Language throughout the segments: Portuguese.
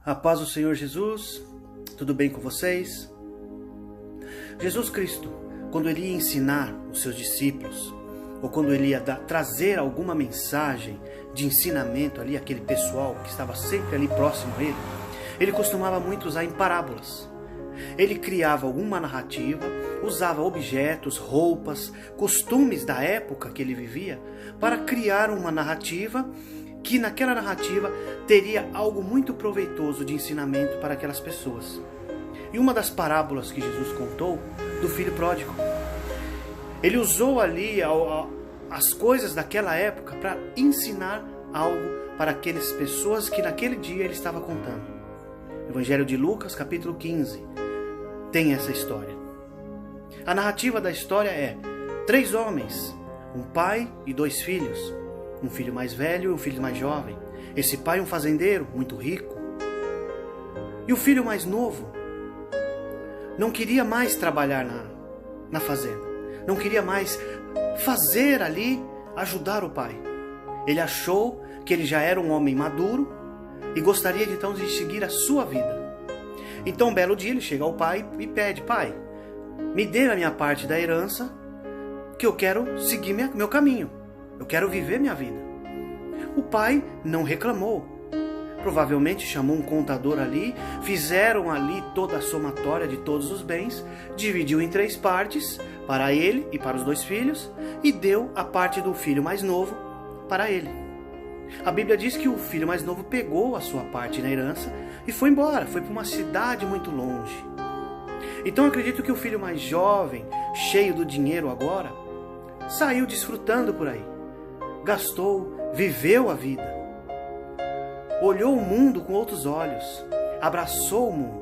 A paz do Senhor Jesus, tudo bem com vocês? Jesus Cristo, quando Ele ia ensinar os seus discípulos, ou quando Ele ia trazer alguma mensagem de ensinamento ali, aquele pessoal que estava sempre ali próximo a Ele, Ele costumava muito usar em parábolas. Ele criava alguma narrativa, usava objetos, roupas, costumes da época que Ele vivia, para criar uma narrativa que naquela narrativa teria algo muito proveitoso de ensinamento para aquelas pessoas. E uma das parábolas que Jesus contou, do filho pródigo, ele usou ali as coisas daquela época para ensinar algo para aquelas pessoas que naquele dia ele estava contando. Evangelho de Lucas, capítulo 15, tem essa história. A narrativa da história é 3 homens, um pai e 2 filhos. Um filho mais velho e um filho mais jovem. Esse pai é um fazendeiro muito rico. E o filho mais novo não queria mais trabalhar na fazenda. Não queria mais fazer ali, ajudar o pai. Ele achou que ele já era um homem maduro e gostaria então de seguir a sua vida. Então um belo dia ele chega ao pai e pede: pai, me dê a minha parte da herança, que eu quero seguir meu caminho. Eu quero viver minha vida. O pai não reclamou. Provavelmente chamou um contador ali, fizeram ali toda a somatória de todos os bens, dividiu em 3 partes, para ele e para os 2 filhos, e deu a parte do filho mais novo para ele. A Bíblia diz que o filho mais novo pegou a sua parte na herança e foi embora, foi para uma cidade muito longe. Então eu acredito que o filho mais jovem, cheio do dinheiro agora, saiu desfrutando por aí. Gastou, viveu a vida, olhou o mundo com outros olhos, abraçou o mundo.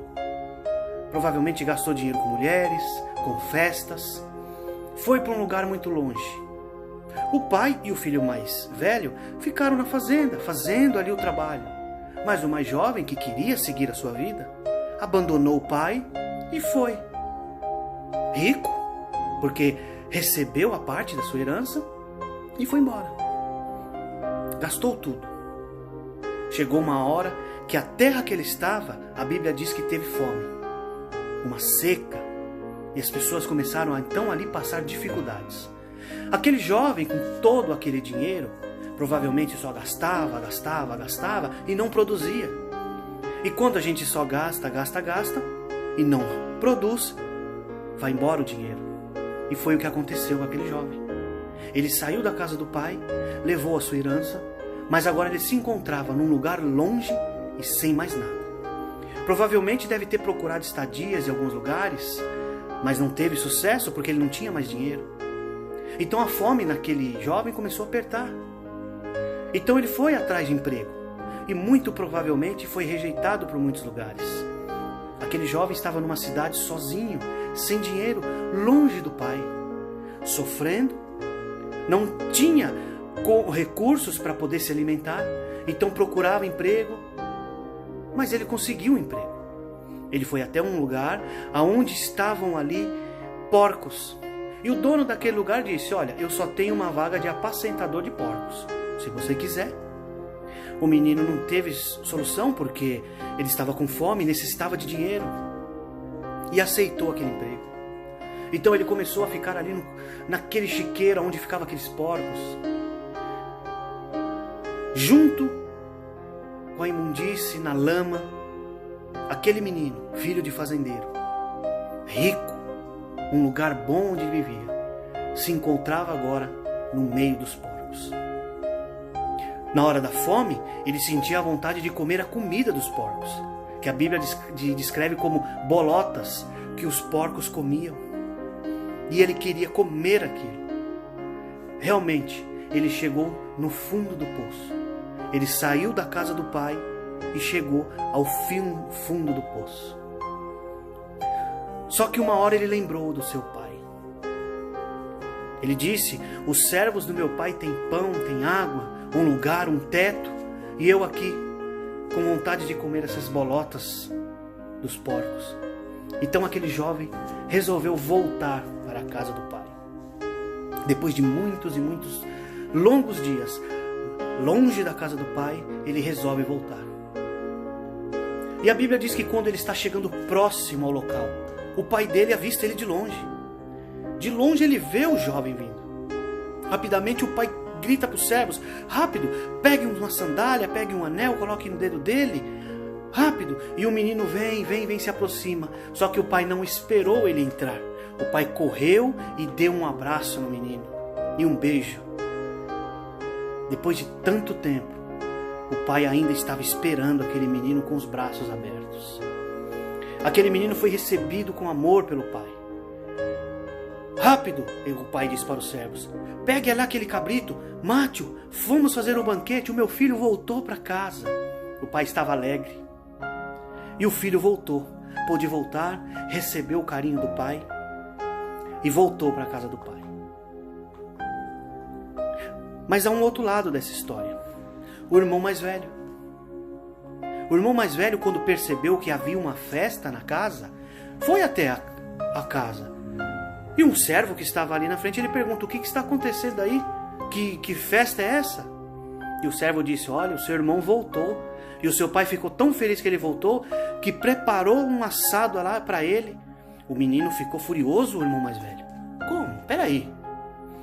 Provavelmente gastou dinheiro com mulheres, com festas, foi para um lugar muito longe. O pai e o filho mais velho ficaram na fazenda, fazendo ali o trabalho. Mas o mais jovem, que queria seguir a sua vida, abandonou o pai e foi. Rico, porque recebeu a parte da sua herança e foi embora. Gastou tudo. Chegou uma hora que a terra que ele estava, a Bíblia diz que teve fome, uma seca, e as pessoas começaram a então ali passar dificuldades. Aquele jovem com todo aquele dinheiro, provavelmente só gastava e não produzia. E quando a gente só gasta e não produz, vai embora o dinheiro. E foi o que aconteceu com aquele jovem. Ele saiu da casa do pai, levou a sua herança, mas agora ele se encontrava num lugar longe e sem mais nada. Provavelmente deve ter procurado estadias em alguns lugares, mas não teve sucesso porque ele não tinha mais dinheiro. Então a fome naquele jovem começou a apertar. Então ele foi atrás de emprego e muito provavelmente foi rejeitado por muitos lugares. Aquele jovem estava numa cidade sozinho, sem dinheiro, longe do pai, sofrendo, não tinha recursos para poder se alimentar, então procurava emprego, mas ele conseguiu um emprego. Ele foi até um lugar onde estavam ali porcos, e o dono daquele lugar disse: olha, eu só tenho uma vaga de apacentador de porcos, se você quiser. O menino não teve solução porque ele estava com fome e necessitava de dinheiro, e aceitou aquele emprego. Então ele começou a ficar ali naquele chiqueiro onde ficavam aqueles porcos, junto com a imundície, na lama. Aquele menino, filho de fazendeiro, rico, um lugar bom onde ele vivia, se encontrava agora no meio dos porcos. Na hora da fome, ele sentia a vontade de comer a comida dos porcos, que a Bíblia descreve como bolotas que os porcos comiam. E ele queria comer aquilo. Realmente, ele chegou no fundo do poço. Ele saiu da casa do pai e chegou ao fundo do poço. Só que uma hora ele lembrou do seu pai. Ele disse: os servos do meu pai têm pão, têm água, um lugar, um teto, e eu aqui com vontade de comer essas bolotas dos porcos. Então aquele jovem resolveu voltar para a casa do pai. Depois de muitos e muitos longos dias longe da casa do pai, ele resolve voltar. E a Bíblia diz que quando ele está chegando próximo ao local, o pai dele avista ele de longe. De longe ele vê o jovem vindo. Rapidamente o pai grita para os servos: rápido, pegue uma sandália, pegue um anel, coloque no dedo dele. Rápido. E o menino vem, se aproxima. Só que o pai não esperou ele entrar. O pai correu e deu um abraço no menino e um beijo. Depois de tanto tempo, o pai ainda estava esperando aquele menino com os braços abertos. Aquele menino foi recebido com amor pelo pai. Rápido, o pai disse para os servos: pegue lá aquele cabrito, mate-o, vamos fazer um banquete, o meu filho voltou para casa. O pai estava alegre. E o filho voltou, pôde voltar, recebeu o carinho do pai e voltou para a casa do pai. Mas há um outro lado dessa história. O irmão mais velho. O irmão mais velho, quando percebeu que havia uma festa na casa, foi até a casa. E um servo que estava ali na frente, ele pergunta: o que está acontecendo aí? Que festa é essa? E o servo disse: olha, o seu irmão voltou. E o seu pai ficou tão feliz que ele voltou, que preparou um assado lá para ele. O menino ficou furioso, o irmão mais velho. Como? Peraí.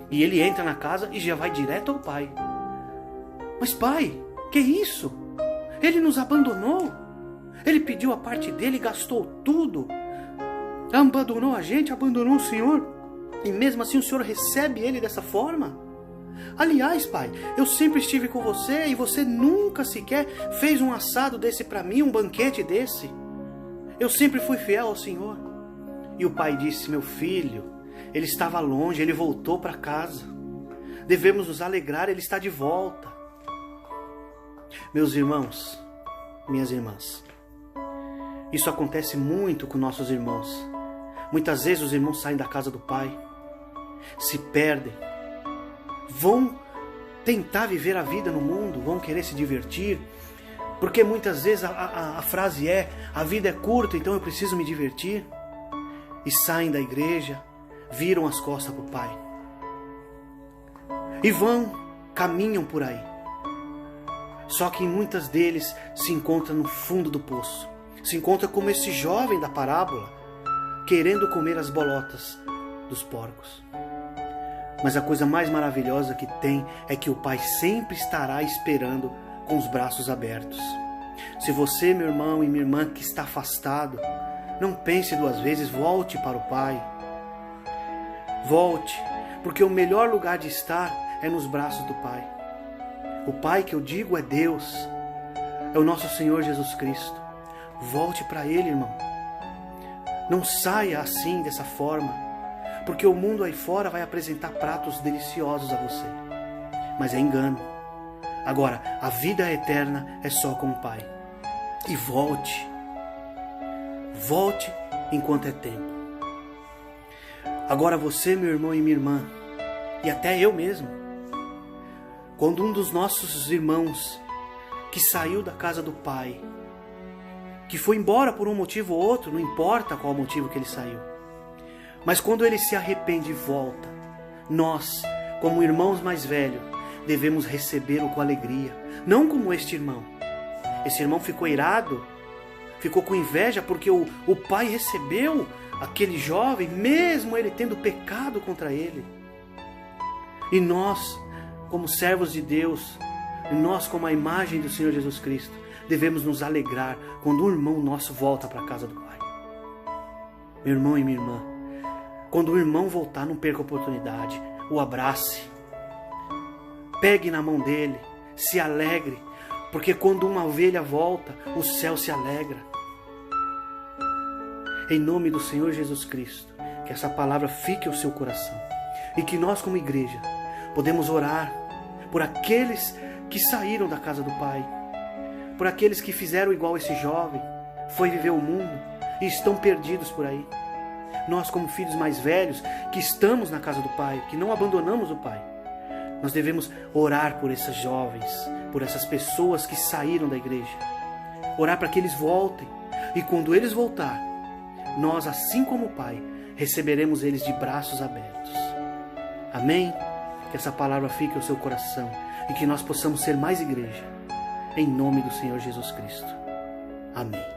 E ele entra na casa e já vai direto ao pai. Mas pai, que isso? Ele nos abandonou. Ele pediu a parte dele e gastou tudo. Abandonou a gente, abandonou o senhor. E mesmo assim o senhor recebe ele dessa forma? Aliás, pai, eu sempre estive com você e você nunca sequer fez um assado desse para mim, um banquete desse. Eu sempre fui fiel ao senhor. E o pai disse: meu filho, ele estava longe, ele voltou para casa. Devemos nos alegrar, ele está de volta. Meus irmãos, minhas irmãs, isso acontece muito com nossos irmãos. Muitas vezes os irmãos saem da casa do pai, se perdem, vão tentar viver a vida no mundo, vão querer se divertir, porque muitas vezes a frase é: a vida é curta, então eu preciso me divertir. E saem da igreja, viram as costas para o pai. E caminham por aí. Só que muitas deles se encontram no fundo do poço. Se encontra como esse jovem da parábola, querendo comer as bolotas dos porcos. Mas a coisa mais maravilhosa que tem é que o pai sempre estará esperando com os braços abertos. Se você, meu irmão e minha irmã que está afastado, não pense duas vezes, volte para o pai. Volte, porque o melhor lugar de estar é nos braços do pai. O pai que eu digo é Deus, é o nosso Senhor Jesus Cristo. Volte para Ele, irmão. Não saia assim, dessa forma, porque o mundo aí fora vai apresentar pratos deliciosos a você. Mas é engano. Agora, a vida eterna é só com o Pai. E volte. Volte enquanto é tempo. Agora você, meu irmão e minha irmã, e até eu mesmo, quando um dos nossos irmãos que saiu da casa do Pai, que foi embora por um motivo ou outro, não importa qual motivo que ele saiu, mas quando ele se arrepende e volta, nós, como irmãos mais velhos, devemos recebê-lo com alegria, não como este irmão. Esse irmão ficou irado, ficou com inveja porque o pai recebeu aquele jovem, mesmo ele tendo pecado contra ele. E nós, como servos de Deus, e nós como a imagem do Senhor Jesus Cristo, devemos nos alegrar quando um irmão nosso volta para a casa do Pai. Meu irmão e minha irmã, quando o irmão voltar, não perca a oportunidade, o abrace, pegue na mão dele, se alegre, porque quando uma ovelha volta, o céu se alegra. Em nome do Senhor Jesus Cristo, que essa palavra fique ao seu coração e que nós como igreja podemos orar por aqueles que saíram da casa do Pai, por aqueles que fizeram igual esse jovem, foi viver o mundo e estão perdidos por aí. Nós como filhos mais velhos, que estamos na casa do Pai, que não abandonamos o Pai, nós devemos orar por esses jovens, por essas pessoas que saíram da igreja, orar para que eles voltem, e quando eles voltar, nós, assim como o Pai, receberemos eles de braços abertos. Amém? Que essa palavra fique ao seu coração e que nós possamos ser mais igreja. Em nome do Senhor Jesus Cristo. Amém.